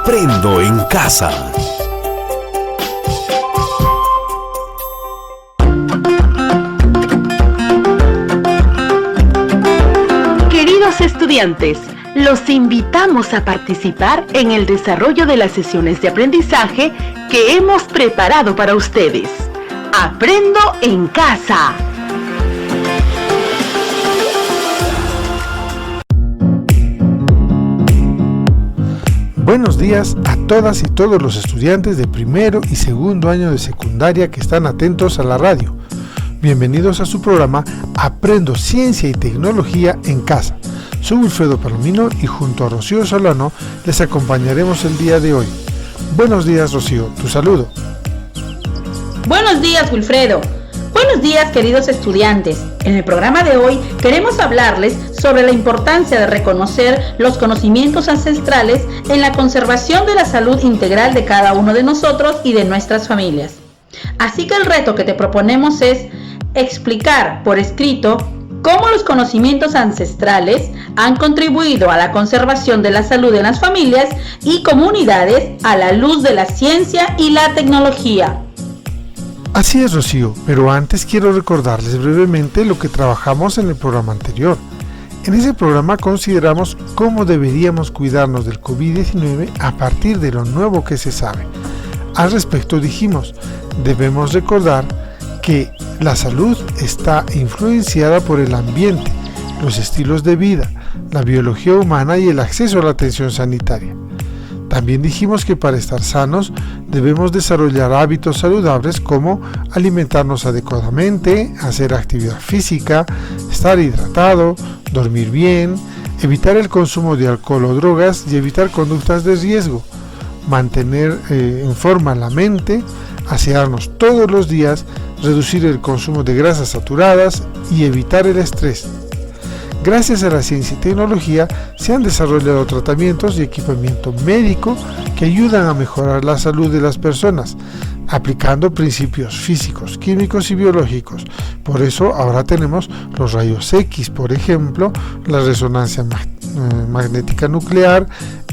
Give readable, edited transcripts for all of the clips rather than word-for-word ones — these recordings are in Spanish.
Aprendo en casa. Queridos estudiantes, los invitamos a participar en el desarrollo de las sesiones de aprendizaje que hemos preparado para ustedes. Aprendo en casa. Buenos días a todas y todos los estudiantes de primero y segundo año de secundaria que están atentos a la radio. Bienvenidos a su programa Aprendo Ciencia y Tecnología en Casa. Soy Wilfredo Palomino y junto a Rocío Solano les acompañaremos el día de hoy. Buenos días, Rocío, tu saludo. Buenos días, Wilfredo. Buenos días, queridos estudiantes. En el programa de hoy queremos hablarles sobre la importancia de reconocer los conocimientos ancestrales en la conservación de la salud integral de cada uno de nosotros y de nuestras familias. Así que el reto que te proponemos es explicar por escrito cómo los conocimientos ancestrales han contribuido a la conservación de la salud en las familias y comunidades a la luz de la ciencia y la tecnología. Así es, Rocío, pero antes quiero recordarles brevemente lo que trabajamos en el programa anterior. En ese programa consideramos cómo deberíamos cuidarnos del COVID-19 a partir de lo nuevo que se sabe. Al respecto dijimos, debemos recordar que la salud está influenciada por el ambiente, los estilos de vida, la biología humana y el acceso a la atención sanitaria. También dijimos que para estar sanos debemos desarrollar hábitos saludables como alimentarnos adecuadamente, hacer actividad física, estar hidratado, dormir bien, evitar el consumo de alcohol o drogas y evitar conductas de riesgo, mantener en forma la mente, asearnos todos los días, reducir el consumo de grasas saturadas y evitar el estrés. Gracias a la ciencia y tecnología se han desarrollado tratamientos y equipamiento médico que ayudan a mejorar la salud de las personas, aplicando principios físicos, químicos y biológicos. Por eso ahora tenemos los rayos X, por ejemplo, la resonancia magnética nuclear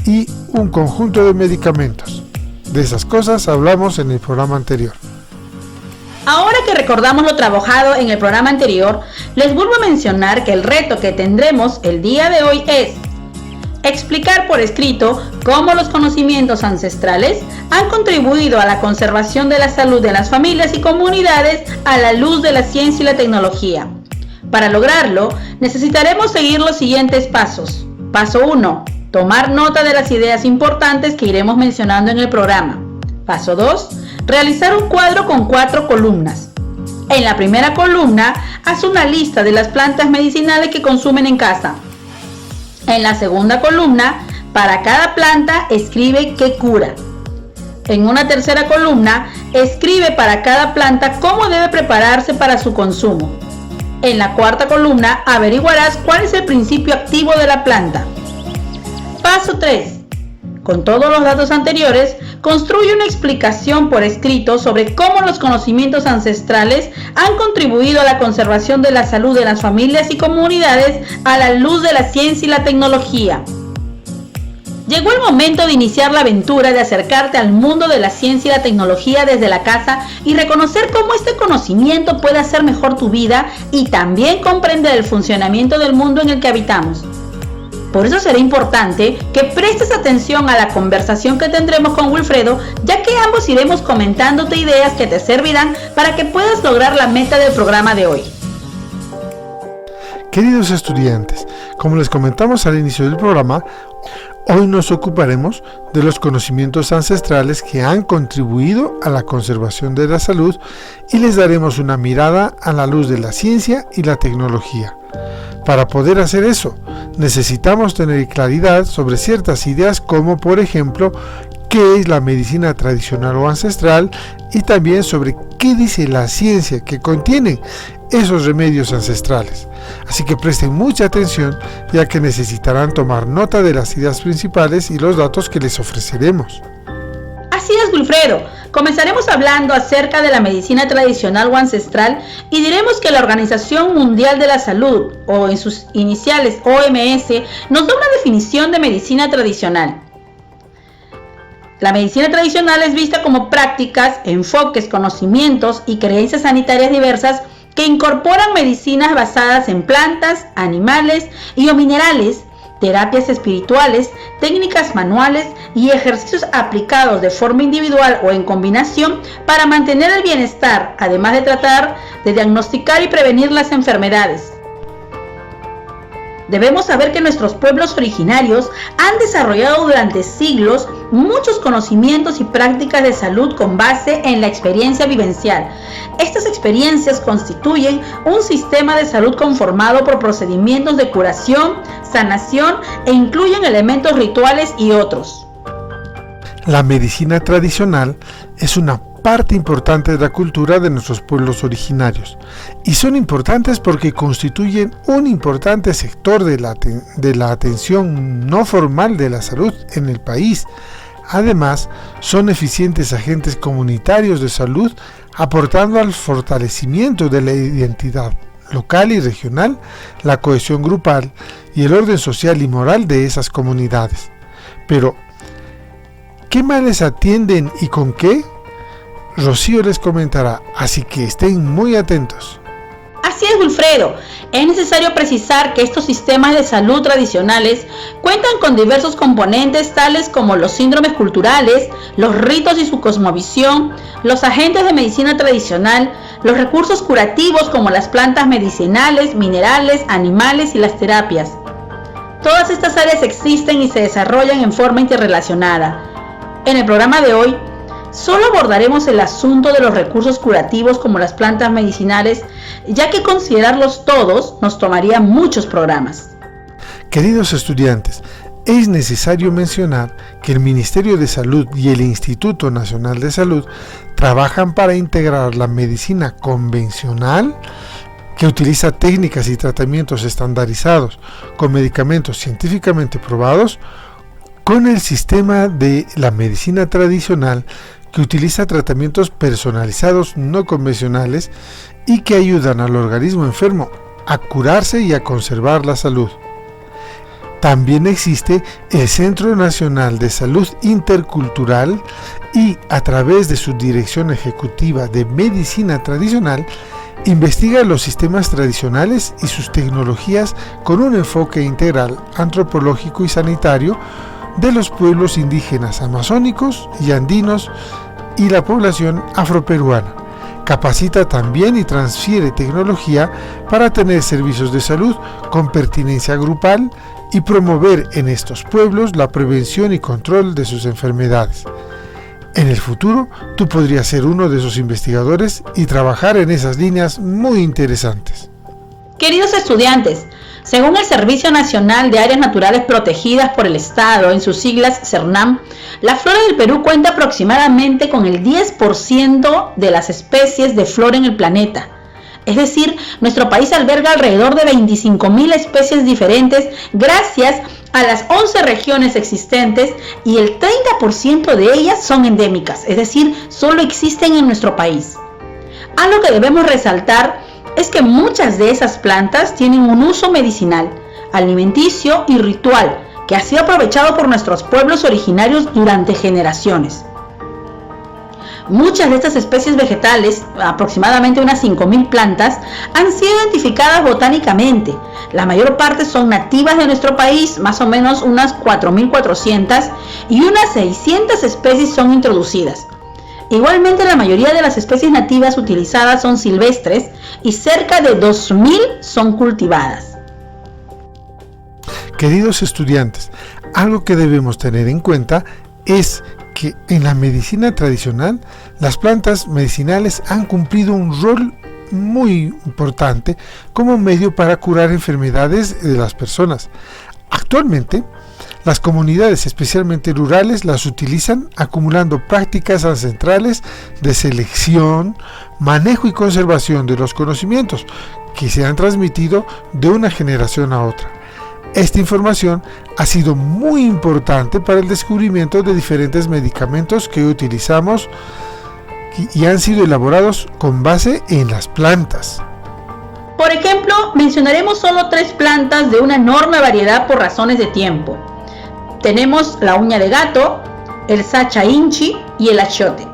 y un conjunto de medicamentos. De esas cosas hablamos en el programa anterior. Ahora que recordamos lo trabajado en el programa anterior, les vuelvo a mencionar que el reto que tendremos el día de hoy es explicar por escrito cómo los conocimientos ancestrales han contribuido a la conservación de la salud de las familias y comunidades a la luz de la ciencia y la tecnología. Para lograrlo, necesitaremos seguir los siguientes pasos. Paso 1. Tomar nota de las ideas importantes que iremos mencionando en el programa. Paso 2. Realizar un cuadro con 4 columnas. En la primera columna, haz una lista de las plantas medicinales que consumen en casa. En la segunda columna, para cada planta, escribe qué cura. En una tercera columna, escribe para cada planta cómo debe prepararse para su consumo. En la cuarta columna, averiguarás cuál es el principio activo de la planta. Paso 3. Con todos los datos anteriores, construye una explicación por escrito sobre cómo los conocimientos ancestrales han contribuido a la conservación de la salud de las familias y comunidades a la luz de la ciencia y la tecnología. Llegó el momento de iniciar la aventura de acercarte al mundo de la ciencia y la tecnología desde la casa y reconocer cómo este conocimiento puede hacer mejor tu vida y también comprender el funcionamiento del mundo en el que habitamos. Por eso será importante que prestes atención a la conversación que tendremos con Wilfredo, ya que ambos iremos comentándote ideas que te servirán para que puedas lograr la meta del programa de hoy. Queridos estudiantes, como les comentamos al inicio del programa, hoy nos ocuparemos de los conocimientos ancestrales que han contribuido a la conservación de la salud y les daremos una mirada a la luz de la ciencia y la tecnología. Para poder hacer eso, necesitamos tener claridad sobre ciertas ideas como, por ejemplo, qué es la medicina tradicional o ancestral y también sobre qué dice la ciencia que contiene esos remedios ancestrales. Así que presten mucha atención, ya que necesitarán tomar nota de las ideas principales y los datos que les ofreceremos. Así es, Wilfredo. Comenzaremos hablando acerca de la medicina tradicional o ancestral y diremos que la Organización Mundial de la Salud, o en sus iniciales OMS, nos da una definición de medicina tradicional. La medicina tradicional es vista como prácticas, enfoques, conocimientos y creencias sanitarias diversas que incorporan medicinas basadas en plantas, animales y o minerales, terapias espirituales, técnicas manuales y ejercicios aplicados de forma individual o en combinación para mantener el bienestar, además de tratar de diagnosticar y prevenir las enfermedades. Debemos saber que nuestros pueblos originarios han desarrollado durante siglos muchos conocimientos y prácticas de salud con base en la experiencia vivencial. Estas experiencias constituyen un sistema de salud conformado por procedimientos de curación, sanación e incluyen elementos rituales y otros. La medicina tradicional es una parte importante de la cultura de nuestros pueblos originarios y son importantes porque constituyen un importante sector de la atención no formal de la salud en el país. Además, son eficientes agentes comunitarios de salud, aportando al fortalecimiento de la identidad local y regional, la cohesión grupal y el orden social y moral de esas comunidades. Pero, ¿qué males atienden y con qué? Rocío les comentará, así que estén muy atentos. Así es, Wilfredo. Es necesario precisar que estos sistemas de salud tradicionales cuentan con diversos componentes tales como los síndromes culturales, los ritos y su cosmovisión, los agentes de medicina tradicional, los recursos curativos como las plantas medicinales, minerales, animales y las terapias. Todas estas áreas existen y se desarrollan en forma interrelacionada. En el programa de hoy, solo abordaremos el asunto de los recursos curativos como las plantas medicinales, ya que considerarlos todos nos tomaría muchos programas. Queridos estudiantes, es necesario mencionar que el Ministerio de Salud y el Instituto Nacional de Salud trabajan para integrar la medicina convencional, que utiliza técnicas y tratamientos estandarizados con medicamentos científicamente probados, con el sistema de la medicina tradicional, que utiliza tratamientos personalizados no convencionales y que ayudan al organismo enfermo a curarse y a conservar la salud. También existe el Centro Nacional de Salud Intercultural y, a través de su Dirección Ejecutiva de Medicina Tradicional, investiga los sistemas tradicionales y sus tecnologías con un enfoque integral, antropológico y sanitario de los pueblos indígenas amazónicos y andinos y la población afroperuana. Capacita también y transfiere tecnología para tener servicios de salud con pertinencia grupal y promover en estos pueblos la prevención y control de sus enfermedades. En el futuro, tú podrías ser uno de esos investigadores y trabajar en esas líneas muy interesantes. Queridos estudiantes, según el Servicio Nacional de Áreas Naturales Protegidas por el Estado, en sus siglas CERNAM, la flora del Perú cuenta aproximadamente con el 10% de las especies de flora en el planeta. Es decir, nuestro país alberga alrededor de 25.000 especies diferentes gracias a las 11 regiones existentes y el 30% de ellas son endémicas, es decir, solo existen en nuestro país. Algo que debemos resaltar es que muchas de esas plantas tienen un uso medicinal, alimenticio y ritual que ha sido aprovechado por nuestros pueblos originarios durante generaciones. Muchas de estas especies vegetales, aproximadamente unas 5.000 plantas, han sido identificadas botánicamente. La mayor parte son nativas de nuestro país, más o menos unas 4.400, y unas 600 especies son introducidas. Igualmente, la mayoría de las especies nativas utilizadas son silvestres y cerca de 2.000 son cultivadas. Queridos estudiantes, algo que debemos tener en cuenta es que en la medicina tradicional, las plantas medicinales han cumplido un rol muy importante como medio para curar enfermedades de las personas. Actualmente, las comunidades, especialmente rurales, las utilizan acumulando prácticas ancestrales de selección, manejo y conservación de los conocimientos que se han transmitido de una generación a otra. Esta información ha sido muy importante para el descubrimiento de diferentes medicamentos que utilizamos y han sido elaborados con base en las plantas. Por ejemplo, mencionaremos solo 3 plantas de una enorme variedad por razones de tiempo. Tenemos la uña de gato, el sacha inchi y el achiote.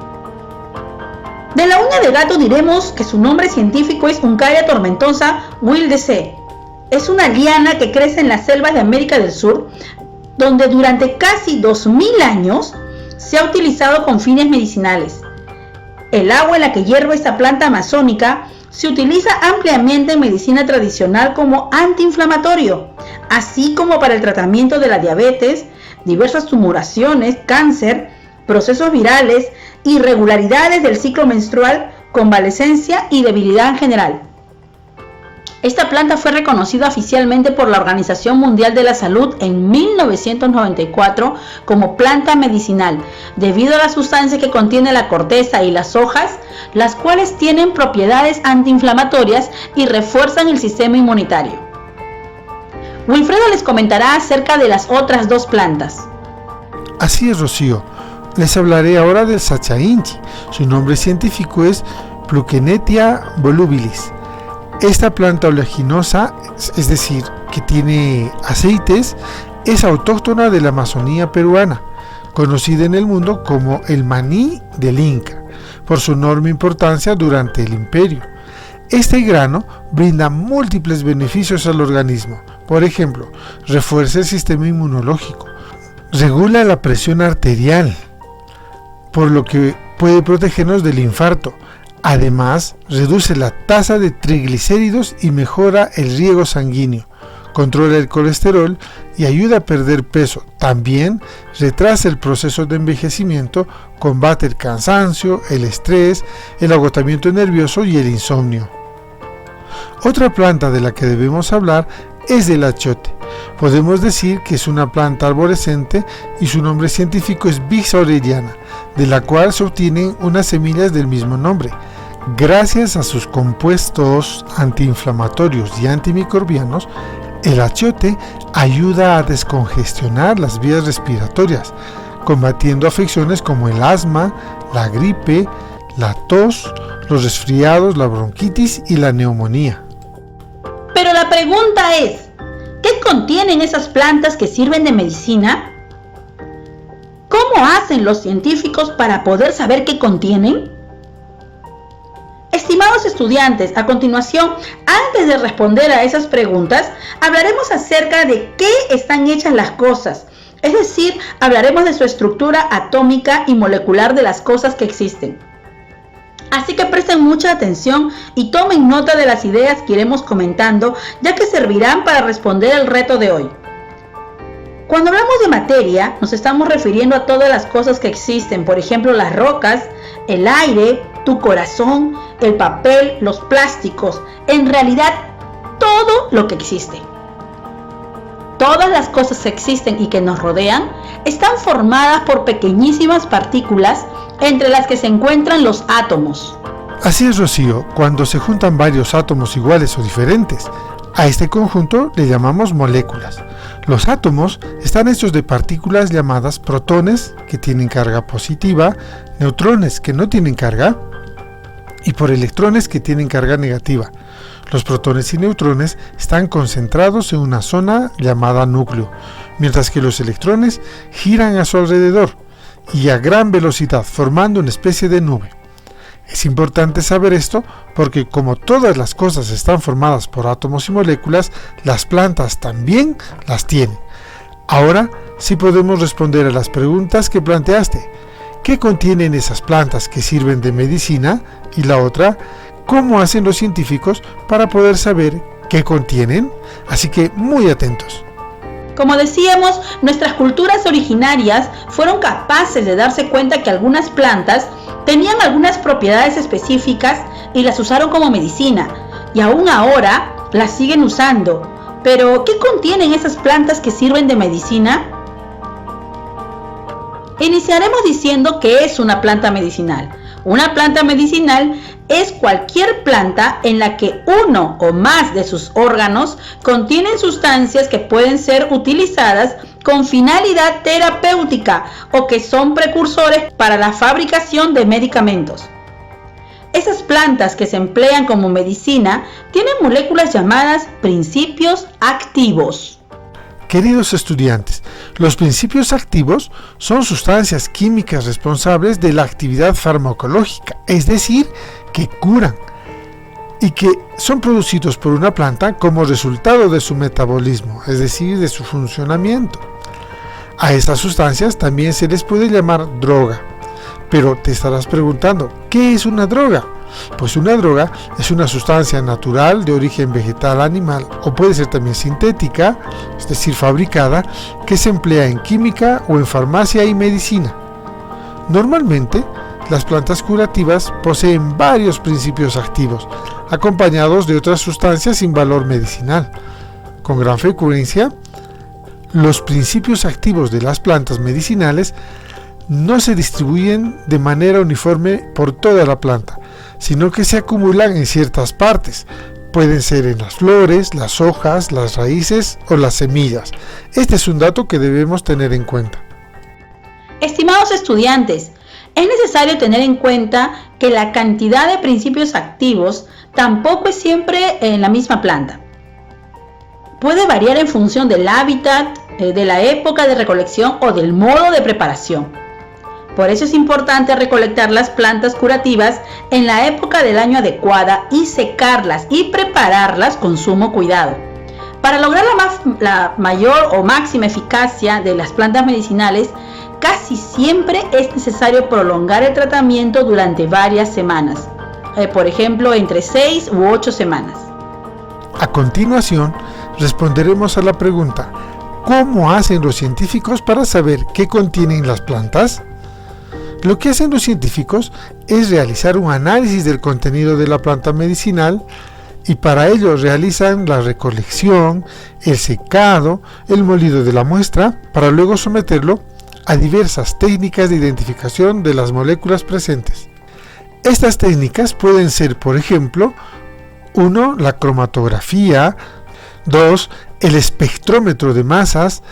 De la uña de gato diremos que su nombre científico es Uncaria tomentosa wildesii. Es una liana que crece en las selvas de América del Sur, donde durante casi 2000 años se ha utilizado con fines medicinales. El agua en la que hierve esta planta amazónica se utiliza ampliamente en medicina tradicional como antiinflamatorio, así como para el tratamiento de la diabetes, diversas tumoraciones, cáncer, procesos virales, irregularidades del ciclo menstrual, convalescencia y debilidad en general. Esta planta fue reconocida oficialmente por la Organización Mundial de la Salud en 1994 como planta medicinal, debido a la sustancia que contiene la corteza y las hojas, las cuales tienen propiedades antiinflamatorias y refuerzan el sistema inmunitario. Wilfredo les comentará acerca de las otras dos plantas. Así es, Rocío. Les hablaré ahora del sacha inchi. Su nombre científico es Plukenetia volubilis. Esta planta oleaginosa, es decir, que tiene aceites, es autóctona de la Amazonía peruana, conocida en el mundo como el maní del Inca, por su enorme importancia durante el imperio. Este grano brinda múltiples beneficios al organismo. Por ejemplo, refuerza el sistema inmunológico, regula la presión arterial, por lo que puede protegernos del infarto. Además, reduce la tasa de triglicéridos y mejora el riego sanguíneo, controla el colesterol y ayuda a perder peso. También retrasa el proceso de envejecimiento, combate el cansancio, el estrés, el agotamiento nervioso y el insomnio. Otra planta de la que debemos hablar es del achiote. Podemos decir que es una planta arborescente y su nombre científico es Vix aureliana, de la cual se obtienen unas semillas del mismo nombre. Gracias a sus compuestos antiinflamatorios y antimicrobianos, el achiote ayuda a descongestionar las vías respiratorias, combatiendo afecciones como el asma, la gripe, la tos, los resfriados, la bronquitis y la neumonía. Pero la pregunta es, ¿qué contienen esas plantas que sirven de medicina? ¿Cómo hacen los científicos para poder saber qué contienen? Estimados estudiantes, a continuación, antes de responder a esas preguntas, hablaremos acerca de qué están hechas las cosas. Es decir, hablaremos de su estructura atómica y molecular de las cosas que existen. Así que presten mucha atención y tomen nota de las ideas que iremos comentando, ya que servirán para responder el reto de hoy. Cuando hablamos de materia, nos estamos refiriendo a todas las cosas que existen, por ejemplo, las rocas, el aire, tu corazón, el papel, los plásticos, en realidad todo lo que existe. Todas las cosas que existen y que nos rodean están formadas por pequeñísimas partículas, entre las que se encuentran los átomos. Así es, Rocío, cuando se juntan varios átomos iguales o diferentes, a este conjunto le llamamos moléculas. Los átomos están hechos de partículas llamadas protones, que tienen carga positiva, neutrones, que no tienen carga, y por electrones, que tienen carga negativa. Los protones y neutrones están concentrados en una zona llamada núcleo, mientras que los electrones giran a su alrededor y a gran velocidad, formando una especie de nube. Es importante saber esto porque, como todas las cosas están formadas por átomos y moléculas, las plantas también las tienen. Ahora sí podemos responder a las preguntas que planteaste. ¿Qué contienen esas plantas que sirven de medicina? Y la otra, ¿cómo hacen los científicos para poder saber qué contienen? Así que muy atentos. Como decíamos, nuestras culturas originarias fueron capaces de darse cuenta que algunas plantas tenían algunas propiedades específicas y las usaron como medicina, y aún ahora las siguen usando. Pero, ¿qué contienen esas plantas que sirven de medicina? Iniciaremos diciendo que es una planta medicinal. Una planta medicinal es cualquier planta en la que uno o más de sus órganos contienen sustancias que pueden ser utilizadas con finalidad terapéutica o que son precursores para la fabricación de medicamentos. Esas plantas que se emplean como medicina tienen moléculas llamadas principios activos. Queridos estudiantes, Los principios activos son sustancias químicas responsables de la actividad farmacológica, es decir, que curan, y que son producidos por una planta como resultado de su metabolismo, es decir, de su funcionamiento. A estas sustancias también se les puede llamar droga. Pero te estarás preguntando, ¿qué es una droga? Pues una droga es una sustancia natural de origen vegetal, animal o puede ser también sintética, es decir, fabricada, que se emplea en química o en farmacia y medicina. Normalmente, las plantas curativas poseen varios principios activos, acompañados de otras sustancias sin valor medicinal. Con gran frecuencia, los principios activos de las plantas medicinales no se distribuyen de manera uniforme por toda la planta, sino que se acumulan en ciertas partes. Pueden ser en las flores, las hojas, las raíces o las semillas. Este es un dato que debemos tener en cuenta. Estimados estudiantes, es necesario tener en cuenta que la cantidad de principios activos tampoco es siempre en la misma planta. Puede variar en función del hábitat, de la época de recolección o del modo de preparación. Por eso es importante recolectar las plantas curativas en la época del año adecuada y secarlas y prepararlas con sumo cuidado. Para lograr la mayor o máxima eficacia de las plantas medicinales, casi siempre es necesario prolongar el tratamiento durante varias semanas, por ejemplo, entre 6 u 8 semanas. A continuación, responderemos a la pregunta, ¿cómo hacen los científicos para saber qué contienen las plantas? Lo que hacen los científicos es realizar un análisis del contenido de la planta medicinal y para ello realizan la recolección, el secado, el molido de la muestra para luego someterlo a diversas técnicas de identificación de las moléculas presentes. Estas técnicas pueden ser, por ejemplo, 1. La cromatografía, 2. El espectrómetro de masas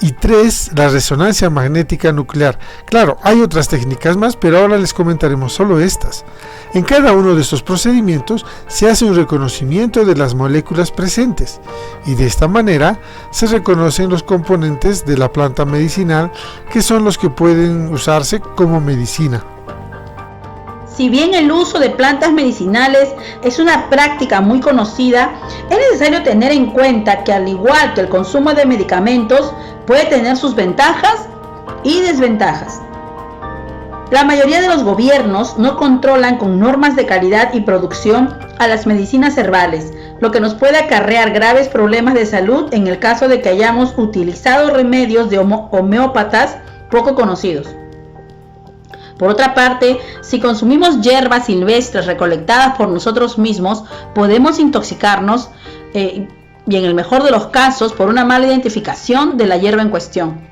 y 3. La resonancia magnética nuclear. Claro, hay otras técnicas más, pero ahora les comentaremos solo estas. En cada uno de estos procedimientos se hace un reconocimiento de las moléculas presentes y de esta manera se reconocen los componentes de la planta medicinal que son los que pueden usarse como medicina. Si bien el uso de plantas medicinales es una práctica muy conocida, es necesario tener en cuenta que al igual que el consumo de medicamentos, puede tener sus ventajas y desventajas. La mayoría de los gobiernos no controlan con normas de calidad y producción a las medicinas herbales, lo que nos puede acarrear graves problemas de salud en el caso de que hayamos utilizado remedios de homeópatas poco conocidos. Por otra parte, si consumimos hierbas silvestres recolectadas por nosotros mismos, podemos intoxicarnos y en el mejor de los casos por una mala identificación de la hierba en cuestión.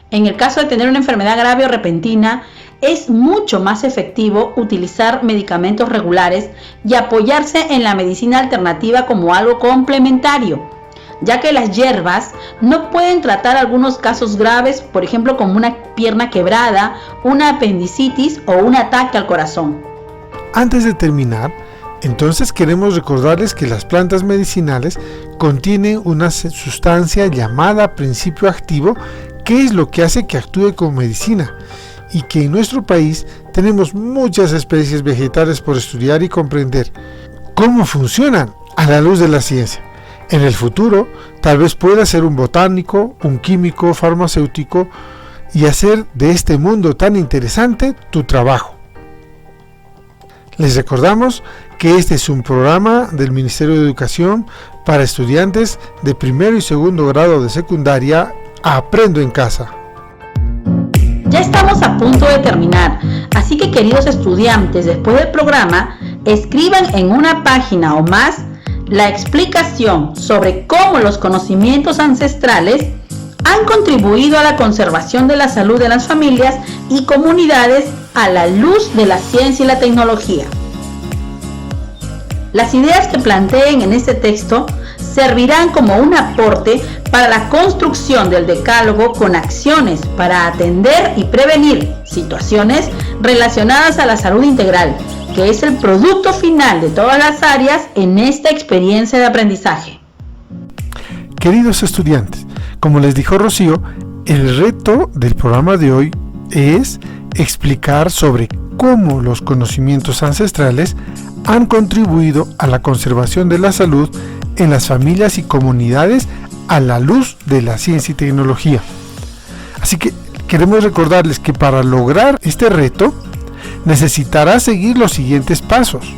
En el caso de tener una enfermedad grave o repentina, es mucho más efectivo utilizar medicamentos regulares y apoyarse en la medicina alternativa como algo complementario, ya que las hierbas no pueden tratar algunos casos graves, por ejemplo como una pierna quebrada, una apendicitis o un ataque al corazón. Antes de terminar, entonces queremos recordarles que las plantas medicinales contienen una sustancia llamada principio activo, que es lo que hace que actúe como medicina, y que en nuestro país tenemos muchas especies vegetales por estudiar y comprender cómo funcionan a la luz de la ciencia. En el futuro, tal vez puedas ser un botánico, un químico, farmacéutico y hacer de este mundo tan interesante tu trabajo. Les recordamos que este es un programa del Ministerio de Educación para estudiantes de primero y segundo grado de secundaria. Aprendo en casa. Ya estamos a punto de terminar, así que queridos estudiantes, después del programa, escriban en una página o más la explicación sobre cómo los conocimientos ancestrales han contribuido a la conservación de la salud de las familias y comunidades a la luz de la ciencia y la tecnología. Las ideas que planteen en este texto servirán como un aporte para la construcción del decálogo con acciones para atender y prevenir situaciones relacionadas a la salud integral, que es el producto final de todas las áreas en esta experiencia de aprendizaje. Queridos estudiantes, Como les dijo Rocío, el reto del programa de hoy es explicar sobre cómo los conocimientos ancestrales han contribuido a la conservación de la salud en las familias y comunidades a la luz de la ciencia y tecnología. Así que queremos recordarles que para lograr este reto necesitarás seguir los siguientes pasos.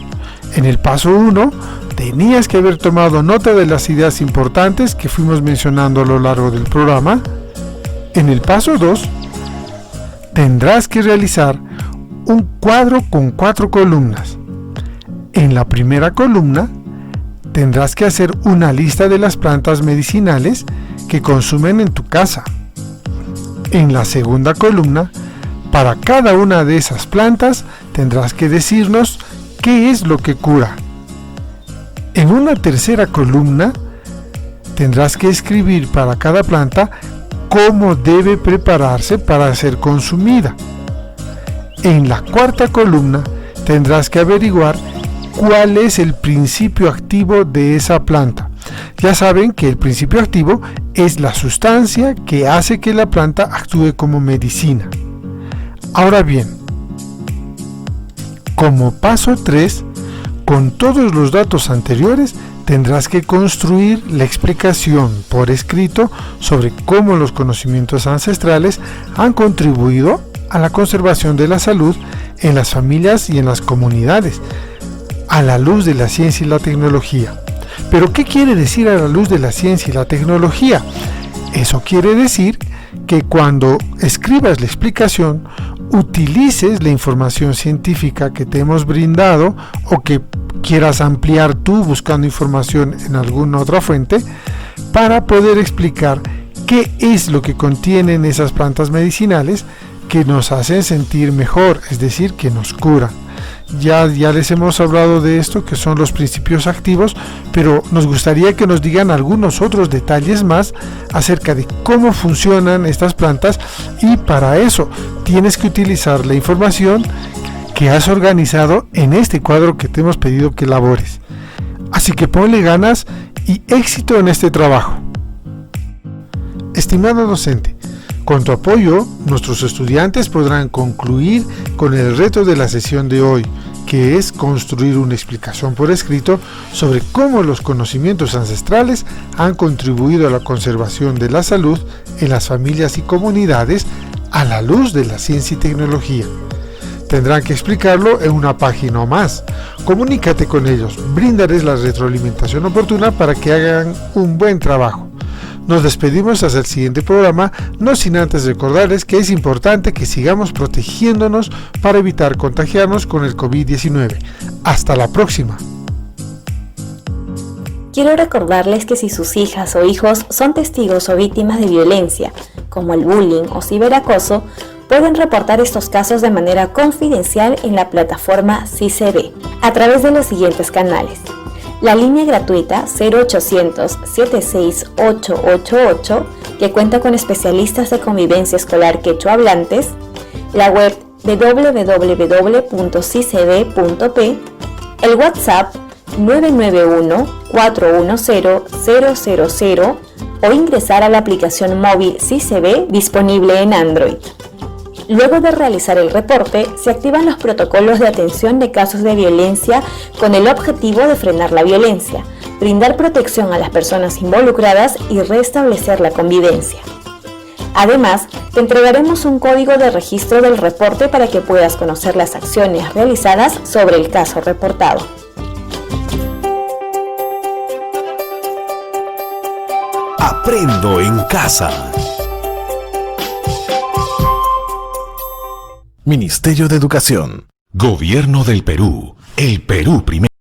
En el paso 1, tenías que haber tomado nota de las ideas importantes que fuimos mencionando a lo largo del programa. En el paso 2, tendrás que realizar un cuadro con 4 columnas. En la primera columna, tendrás que hacer una lista de las plantas medicinales que consumen en tu casa. En la segunda columna, para cada una de esas plantas, tendrás que decirnos qué es lo que cura. En una tercera columna, tendrás que escribir para cada planta cómo debe prepararse para ser consumida. En la cuarta columna, tendrás que averiguar cuál es el principio activo de esa planta. Ya saben que el principio activo es la sustancia que hace que la planta actúe como medicina. Ahora bien, como paso 3, con todos los datos anteriores, tendrás que construir la explicación por escrito sobre cómo los conocimientos ancestrales han contribuido a la conservación de la salud en las familias y en las comunidades, a la luz de la ciencia y la tecnología. ¿Pero qué quiere decir a la luz de la ciencia y la tecnología? Eso quiere decir que cuando escribas la explicación, utilices la información científica que te hemos brindado o que quieras ampliar tú buscando información en alguna otra fuente para poder explicar qué es lo que contienen esas plantas medicinales que nos hacen sentir mejor, es decir, que nos curan. Ya les hemos hablado de esto, que son los principios activos, pero nos gustaría que nos digan algunos otros detalles más acerca de cómo funcionan estas plantas, y para eso tienes que utilizar la información que has organizado en este cuadro que te hemos pedido que elabores. Así que ponle ganas y éxito en este trabajo. Estimado docente, con tu apoyo, nuestros estudiantes podrán concluir con el reto de la sesión de hoy, que es construir una explicación por escrito sobre cómo los conocimientos ancestrales han contribuido a la conservación de la salud en las familias y comunidades a la luz de la ciencia y tecnología. Tendrán que explicarlo en una página o más. Comunícate con ellos, bríndales la retroalimentación oportuna para que hagan un buen trabajo. Nos despedimos hasta el siguiente programa, no sin antes recordarles que es importante que sigamos protegiéndonos para evitar contagiarnos con el COVID-19. Hasta la próxima. Quiero recordarles que si sus hijas o hijos son testigos o víctimas de violencia, como el bullying o ciberacoso, pueden reportar estos casos de manera confidencial en la plataforma CICB a través de los siguientes canales: la línea gratuita 0800 76888, que cuenta con especialistas de convivencia escolar quechua hablantes, la web www.cicb.p, el WhatsApp 991-410-000 o ingresar a la aplicación móvil CICB disponible en Android. Luego de realizar el reporte, se activan los protocolos de atención de casos de violencia con el objetivo de frenar la violencia, brindar protección a las personas involucradas y restablecer la convivencia. Además, te entregaremos un código de registro del reporte para que puedas conocer las acciones realizadas sobre el caso reportado. Aprendo en casa. Ministerio de Educación. Gobierno del Perú. El Perú primero.